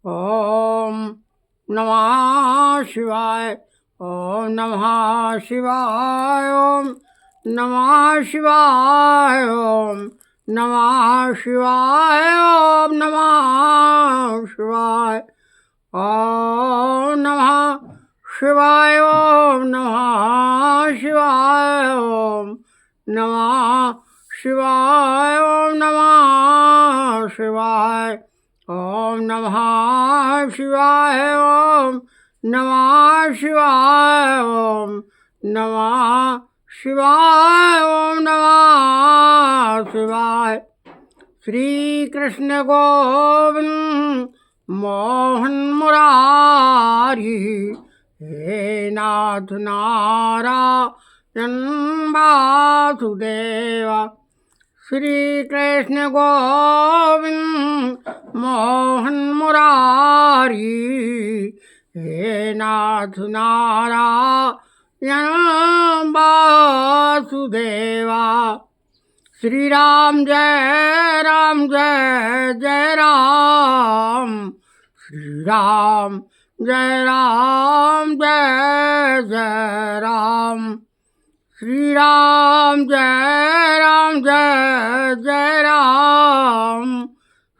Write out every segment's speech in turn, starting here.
ओम नमः शिवाय। ओम नमः शिवाय। ओम नमः शिवाय। ओम नमः शिवाय। ओम नमः शिवाय। ओम नमः शिवाय। ओम नमः शिवाय। ओम नमः शिवाय। ओम नमः शिवाय। ओम नमः शिवाय। ओम नमः शिवाय। ओम नमः शिवाय। ओम नमः शिवाय। श्री कृष्ण गोविंद मोहन मुरारी, हे नाथ नारायण वासुदेवा। श्री कृष्ण गोविंद मोहन मुरारी, हे नाथ नारायण वासुदेवा। श्री राम जय राम जय जय राम। श्री राम जय राम जय जय राम। श्री राम जय राम जय जय राम।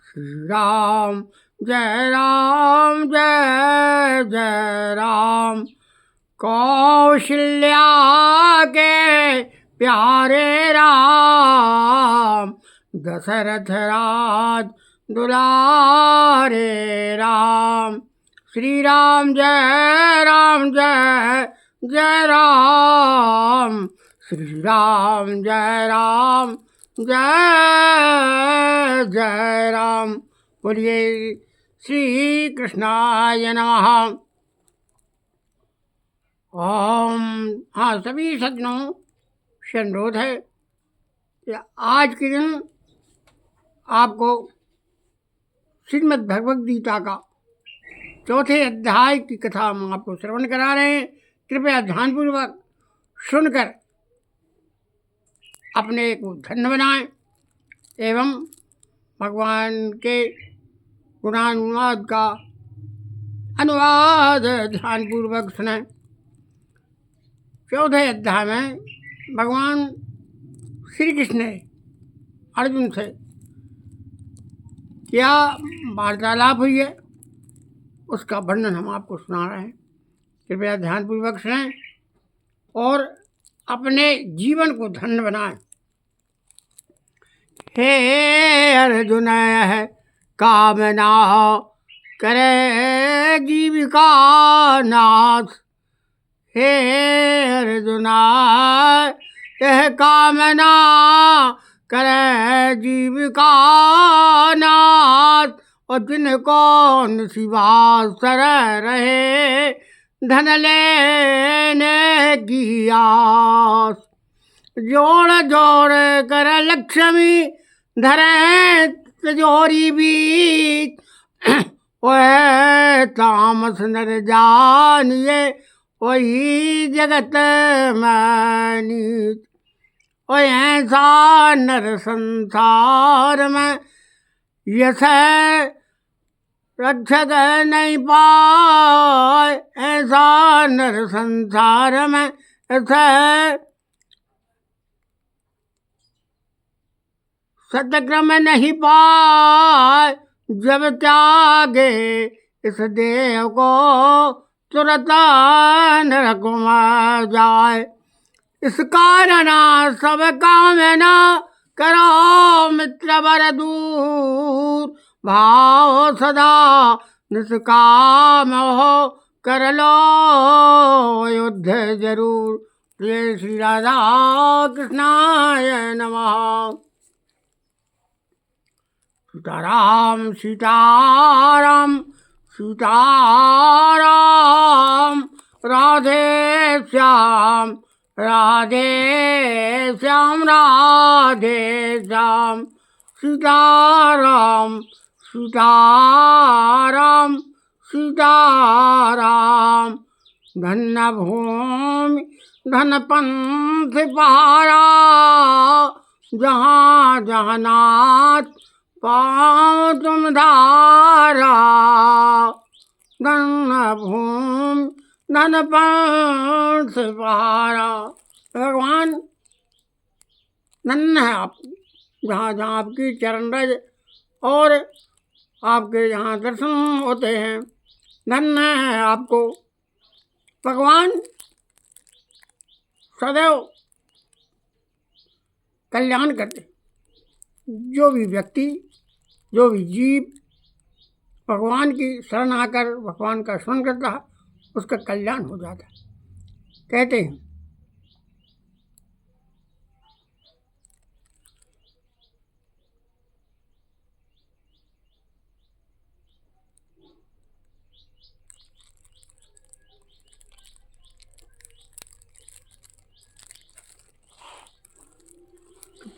श्री राम जय राम जय जय राम। कौशल्या के प्यारे राम, दशरथ राज दुलारे राम। श्री राम जय राम जय जय राम। श्री राम जय राम जय जय राम। बोलिए श्री कृष्णाय नमः। ओम। हाँ, सभी सज्जनों से अनुरोध है कि आज के दिन आपको श्रीमद् भगवद गीता का चौथे अध्याय की कथा हम आपको श्रवण करा रहे हैं। कृपया ध्यानपूर्वक सुनकर अपने को धन्य बनाएं एवं भगवान के गुणानुवाद का अनुवाद ध्यानपूर्वक सुनें। चौथे अध्याय में भगवान श्री कृष्ण ने अर्जुन से क्या वार्तालाप हुई है उसका वर्णन हम आपको सुना रहे हैं। कृपया ध्यानपूर्वक सुनें और अपने जीवन को धन्य बनाएं। हे अर्जुन, कामना करे जीविका नाथ। हे अर्जुन, यह कामना करे जीविका नाथ। और जिनको निशिवासर रहे धन लेने की आस। जोड़ जोड़ कर लक्ष्मी धरे तिजोरी बीच। ओए तामस नर जानिए वही जगत में नीच। ओए ऐसा नर संसार में यश रक्षक नहीं पाए। ऐसा नर संसार में यश सतक्रम नहीं पाए। जब त्यागे इस देह को तुरंत नरक में जाए। इस कारण सब कामना करो मित्र वर दूर। भाव सदा निष्काम हो कर लो युद्ध जरूर। प्रिय श्री राधा कृष्णाय नमः। सीताराम सीताराम सीताराम। राधे श्याम राधे श्याम राधे श्याम। सीताराम सीताराम सीताराम। धन्य भूमि धन पंथ पहारा। जहाँ जहाँ नाथ पाँव तुम धारा। भूमि धन पान से पहारा। भगवान धन्य है आप, जहाँ जहाँ आपकी चरण रज और आपके यहाँ दर्शन होते हैं, धन्य है आपको। भगवान सदैव कल्याण करते। जो भी व्यक्ति, जो भी जीव भगवान की शरण आकर भगवान का स्मरण करता है, उसका कल्याण हो जाता है। कहते हैं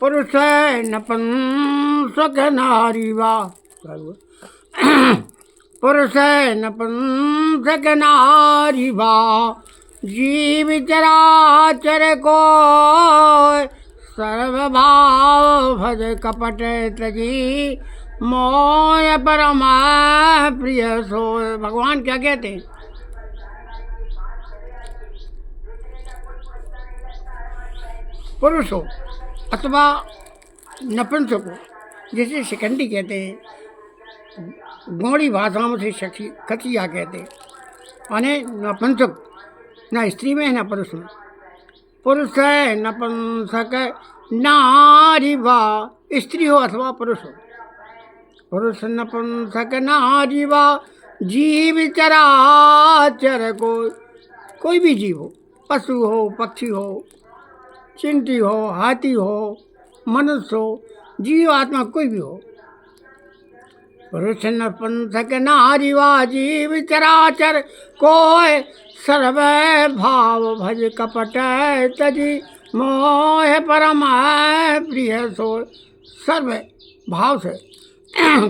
पुरुष नपुंसक नारी वा, पुरुष नपुंसक नारी वा, जीव चराचर को सर्वभाव भज कपट तजी, मोय परम प्रिय सोय। भगवान क्या कहते हैं? पुरुष हो अथवा नपुंसक हो, जिसे शिखंडी कहते हैं, गौड़ी भाषाओं से खचिया कहते हैं, माने नपुंसक, न स्त्री में न पुरुष में। पुरुष है नपुंसक नारी वा, स्त्री हो अथवा पुरुष हो। पुरुष नपुंसक नारी वा, जीव चराचर कोई भी जीव हो, पशु हो, पक्षी हो, चिंटी हो, हाथी हो, मनुष्य हो, जीव आत्मा कोई भी हो। पुरुष नपुंसक नारी वा, जीव चराचर कोय सर्व भाव भज कपट तजी, मोह परम प्रिय सोय। सर्व भाव से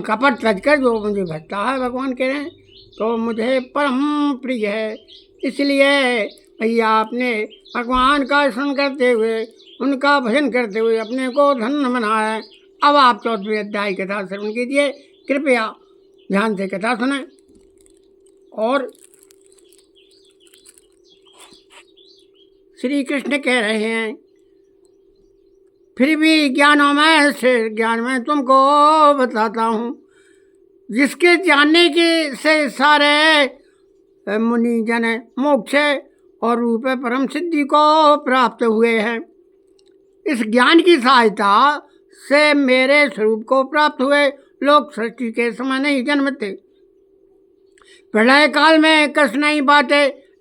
कपट तज कर जो मुझे भजता है, भगवान कह रहे हैं, तो मुझे परम प्रिय है। इसलिए भैया आपने भगवान का स्मरण करते हुए, उनका भजन करते हुए अपने को धन्य बनाया है। अब आप 4वें अध्याय कथा श्रवण कीजिए, कृपया ध्यान से कथा सुने। और श्री कृष्ण कह रहे हैं, फिर भी ज्ञानों में से ज्ञान में तुमको बताता हूँ, जिसके जानने के से सारे मुनि जन मोक्ष और रूप परम सिद्धि को प्राप्त हुए हैं। इस ज्ञान की सहायता से मेरे स्वरूप को प्राप्त हुए लोग सृष्टि के समय नहीं जन्मते। प्रलय काल में कष्ट नहीं पाते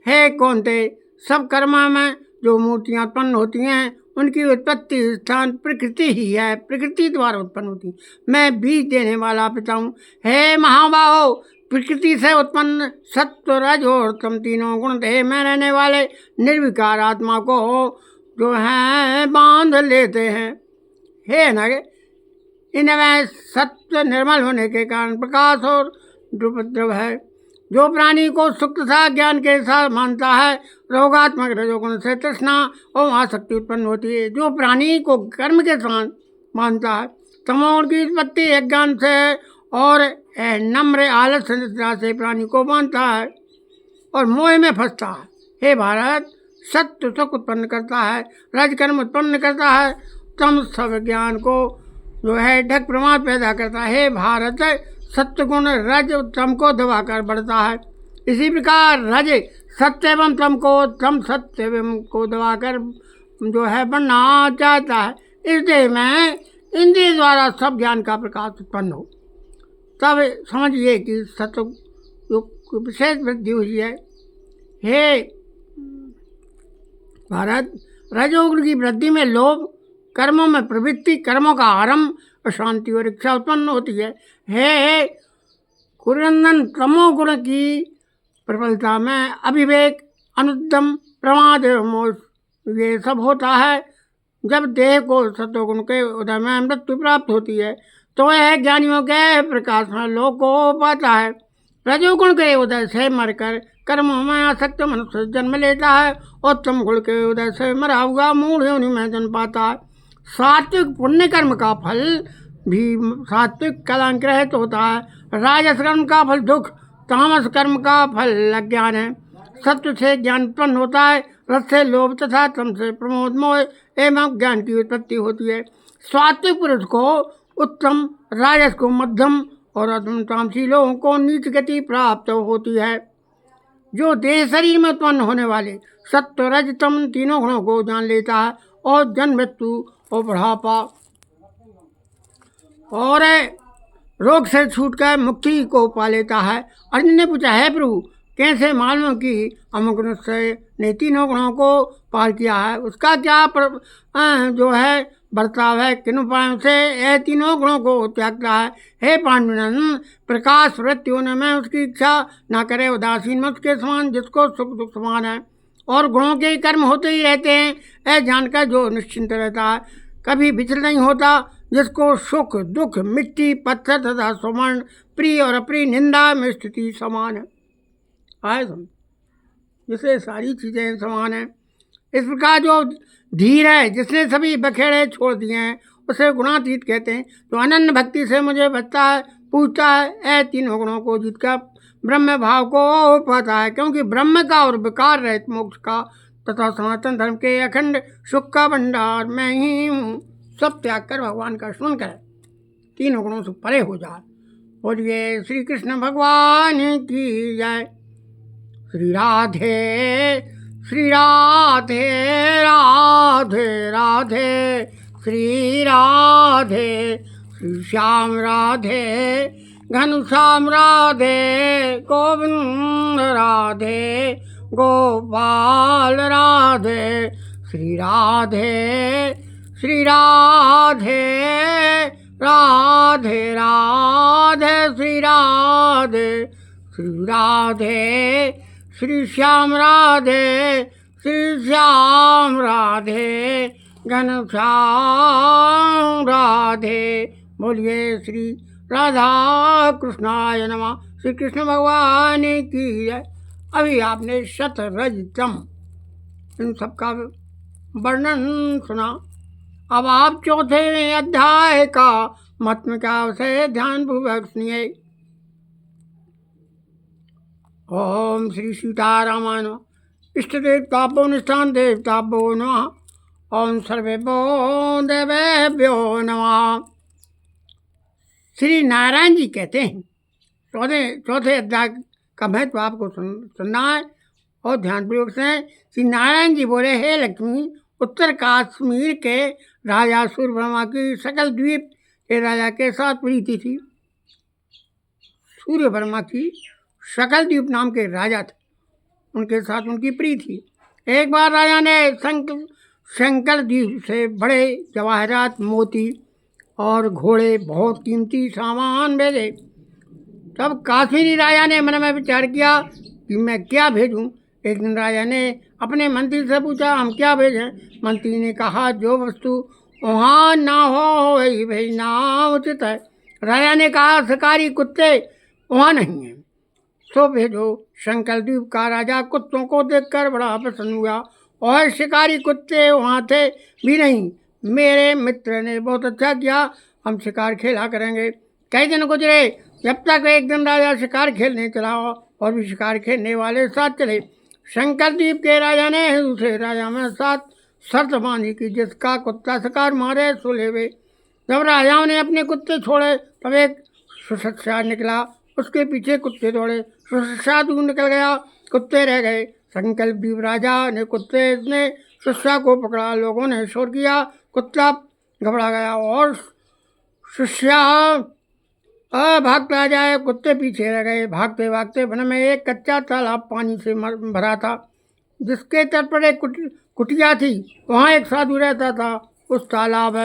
है कौन थे। सब कर्मा में जो मूर्तियाँ उत्पन्न होती हैं, उनकी उत्पत्ति स्थान प्रकृति ही है, प्रकृति द्वारा उत्पन्न होती। मैं बीज देने वाला पिता हूँ। हे महाबाहो, प्रकृति से उत्पन्न सत्व रज और तम तीनों गुण थे मैं रहने वाले निर्विकार आत्मा को जो है बांध लेते हैं। हे नग, इनमें सत्व निर्मल होने के कारण प्रकाश और द्रुपद्रव है। जो प्राणी को सुख तथा ज्ञान के साथ मानता है, रोगात्मक रजोगुण से तृष्णा और आसक्ति उत्पन्न होती है। जो प्राणी को कर्म के साथ मानता है, तमोगुण की उत्पत्ति अज्ञान से और नम्र आलस्य निद्रा से प्राणी को बांधता है और मोह में फंसता है। हे भारत, सत्य सुख उत्पन्न करता है, रजकर्म उत्पन्न करता है, तम सब ज्ञान को जो है ढक प्रमाद पैदा करता है। हे भारत, सत्य गुण रज तम को दबाकर बढ़ता है। इसी प्रकार रज सत्य एवं तम को, तम सत्य एवं को दबाकर जो है बढ़ना चाहता है। इस देह में इंद्रिय द्वारा सब ज्ञान का प्रकाश उत्पन्न हो, तब समझिए कि सत्य जो विशेष वृद्धि हुई है। हे भारत, रजोगुण की वृद्धि में लोभ, कर्मों में प्रवृत्ति, कर्मों का आरंभ, अशांति और इच्छा उत्पन्न होती है। हे कुरंदन, तमोगुण की प्रबलता में अविवेक, अनुद्यम, प्रमाद एवं मोह ये सब होता है। जब देह को सत्वगुण के उदय में मृत्यु प्राप्त होती है, तो यह ज्ञानियों के प्रकाश में लोक को पाता है। रजोगुण के उदय से मरकर कर्मों में आसक्त मनुष्य जन्म लेता है और तम गुण के उदय से मरा हुआ मूढ़ योनि में जन्म पाता है। सात्विक पुण्य कर्म का फल भी सात्विक कलांक रहित होता है। राजस कर्म का फल दुख तामस कर्म का फल अज्ञान है। सत्य से ज्ञान उत्पन्न होता है, रस से लोभ तथा तम से प्रमोद मोह एवं ज्ञान की उत्पत्ति होती है। सात्विक पुरुष को उत्तम, राजस को मध्यम और अधम तामसी लोगों को नीच गति प्राप्त होती है। जो देह शरीर में उत्पन्न होने वाले सत्व रज तम तीनों गुणों को जान लेता है और जन्म मृत्यु और बुढ़ापा और रोग से छूटकर मुक्ति को पा लेता है। अर्जुन ने पूछा, है प्रभु कैसे मालूम कि अमुक मनुष्य ने तीनों गुणों को पार किया है, उसका क्या जो है बर्ताव है, किन उपायों से यह तीनों गुणों को त्यागता है। हे पांडुनंदन, प्रकाश वृत्ति होने में उसकी इच्छा न करे, उदासीन मत के समान जिसको सुख दुख समान है और गुणों के कर्म होते ही रहते हैं, यह जानकर जो निश्चिंत रहता है, कभी विचल नहीं होता, जिसको सुख दुख मिट्टी पत्थर तथा सुवर्ण प्रिय और अप्रिय निंदा में स्थिति समान है। आए समझ, जिससे सारी चीज़ें समान हैं। इस प्रकार जो धीर है, जिसने सभी बखेड़े छोड़ दिए हैं, उसे गुणातीत कहते हैं। तो अनन्य भक्ति से मुझे बचता है, पूछता है, ऐ तीनों गुणों को जीतकर ब्रह्म भाव को पाता है। क्योंकि ब्रह्म का और विकार रहित मोक्ष का तथा सनातन धर्म के अखंड सुख का भंडार मैं ही हूँ। सब त्याग कर भगवान का स्मरण करे, तीनों गुणों से परे हो जाए। बोलिए श्री कृष्ण भगवान की जय। श्री राधे श्री राधे राधे राधे, श्री राधे श्री श्याम राधे घनश्याम राधे, गोविंद राधे गोपाल राधे, श्री राधे श्री राधे राधे राधे, श्री राधे श्री राधे श्री श्याम राधे, श्री श्याम राधे घनश्याम राधे। बोलिए श्री राधा कृष्णाय नमः। श्री कृष्ण भगवान की जय। अभी आपने शतरजतम इन सबका वर्णन सुना। अब आप चौथे अध्याय का महात्म्य का उसे ध्यानपूर्वक सुनिए। ओम श्री सीतारामाय नमः। इष्ट देवताभ्यो निष्ठान देवताभ्यो नमः। ओम सर्वेभ्यो देवेभ्यो नमः। श्री नारायण जी कहते हैं, चौथे अध्याय का महत्व आपको सुनना है और ध्यानपूर्वक से। श्री नारायण जी बोले, हे लक्ष्मी, उत्तर कश्मीर के राजा सूर्यवर्मा की सकल द्वीप के राजा के साथ प्रीति थी। सूर्यवर्मा की सकल द्वीप नाम के राजा थे, उनके साथ उनकी प्रीति थी। एक बार राजा ने शंकर द्वीप से बड़े जवाहरात मोती और घोड़े बहुत कीमती सामान भेजे। तब काश्मीरी राजा ने मन में विचार किया कि मैं क्या भेजूं। एक दिन राजा ने अपने मंत्री से पूछा, हम क्या भेजें। मंत्री ने कहा, जो वस्तु वहाँ ना हो वही भेजना उचित है। राजा ने कहा, शिकारी कुत्ते वहाँ नहीं हैं, सो भेजो। शंकर द्वीप का राजा कुत्तों को देखकर बड़ा प्रसन्न हुआ और शिकारी कुत्ते वहाँ थे भी नहीं। मेरे मित्र ने बहुत अच्छा किया, हम शिकार खेला करेंगे। कई दिन गुजरे, जब तक एक दिन राजा शिकार खेलने चला और भी शिकार खेलने वाले साथ चले। शंकर द्वीप के राजा ने दूसरे राजा में साथ शर्त बांधी कि जिसका कुत्ता शिकार मारे सो लेवे। जब राजाओं ने अपने कुत्ते छोड़े तब एक सुशिक्षा निकला, उसके पीछे कुत्ते दौड़े। सुशिक्षा दूर निकल गया, कुत्ते रह गए। शंकर द्वीप राजा ने कुत्ते ने सुशिक्षा को पकड़ा। लोगों ने शोर किया, कुत्ता घबरा गया और शिष्या भागता जाए, कुत्ते पीछे रह गए। भागते भागते वन में एक कच्चा तालाब पानी से भरा था, जिसके तट पर एक कुटिया थी। वहाँ एक साधु रहता था। उस तालाब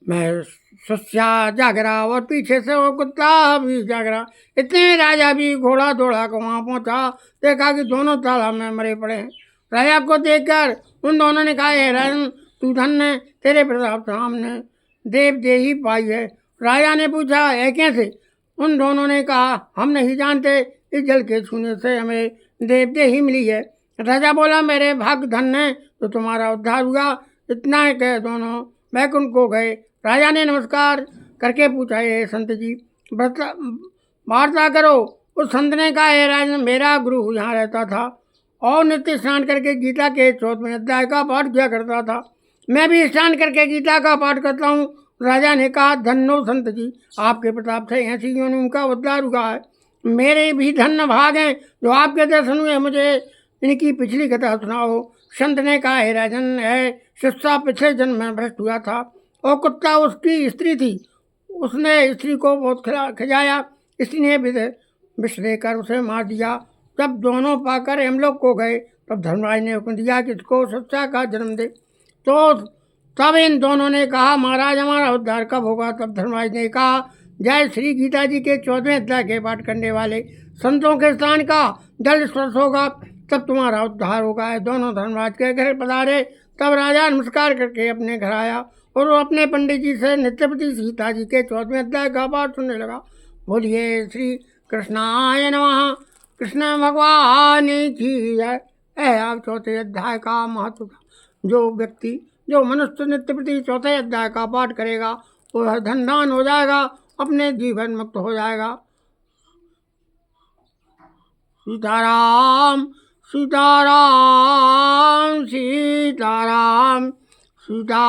में शिष्या जाग रहा और पीछे से वो कुत्ता भी जाग रहा। इतने राजा भी घोड़ा दौड़ा कर वहाँ पहुँचा, देखा कि दोनों तालाब में मरे पड़े हैं। राजा को देखकर उन दोनों ने कहा, राजन तू धन्य, तेरे प्रताप से हमने देव दे ही पाई है। राजा ने पूछा, है कैसे। उन दोनों ने कहा, हम नहीं जानते, इस जल के छूने से हमें देव दे ही मिली है। राजा बोला, मेरे भाग्य धन्य तो तुम्हारा उद्धार हुआ। इतना ही कह दोनों बैकुंठ को गए। राजा ने नमस्कार करके पूछा, ये संत जी वार्ता करो। उस संत ने कहा, हे राजन, मेरा गुरु यहाँ रहता था और नित्य स्नान करके गीता के 14वें अध्याय का पाठ किया करता था। मैं भी स्नान करके गीता का पाठ करता हूँ। राजा ने कहा, धन्यो संत जी, आपके प्रताप से ऐसी योनि उनका उद्धार हुआ है। मेरे भी धन्य भाग हैं जो आपके दर्शन हुए। मुझे इनकी पिछली कथा सुनाओ। संत ने कहा, हे राजन, है शिष्या पिछले जन्म में भ्रष्ट हुआ था और कुत्ता उसकी स्त्री थी। उसने स्त्री को बहुत खिलाया। स्त्री ने विष देकर उसे मार दिया। जब दोनों पाकर यमलोक को गए तब धर्मराज ने हुक्म दिया कि इसको शिष्या का जन्म दे। तो तब इन दोनों ने कहा, महाराज, हमारा उद्धार कब होगा? तब धर्मराज ने कहा, जय श्री गीता जी के 14वें अध्याय के पाठ करने वाले संतों के स्थान का जल स्पर्श होगा तब तुम्हारा उद्धार होगा। दोनों धर्मराज के घर पधारे। तब राजा नमस्कार करके अपने घर आया और वो अपने पंडित जी से नित्यपति सीता जी के 14वें अध्याय का पाठ सुनने लगा। बोलिए श्री कृष्णाय नमः। कृष्ण भगवान की जय। आप 4थे अध्याय का महत्व। जो मनुष्य नित्यपति 4थे अध्याय का पाठ करेगा वो धनदान हो जाएगा, अपने जीवन मुक्त हो जाएगा। सीताराम सीताराम सीताराम सीता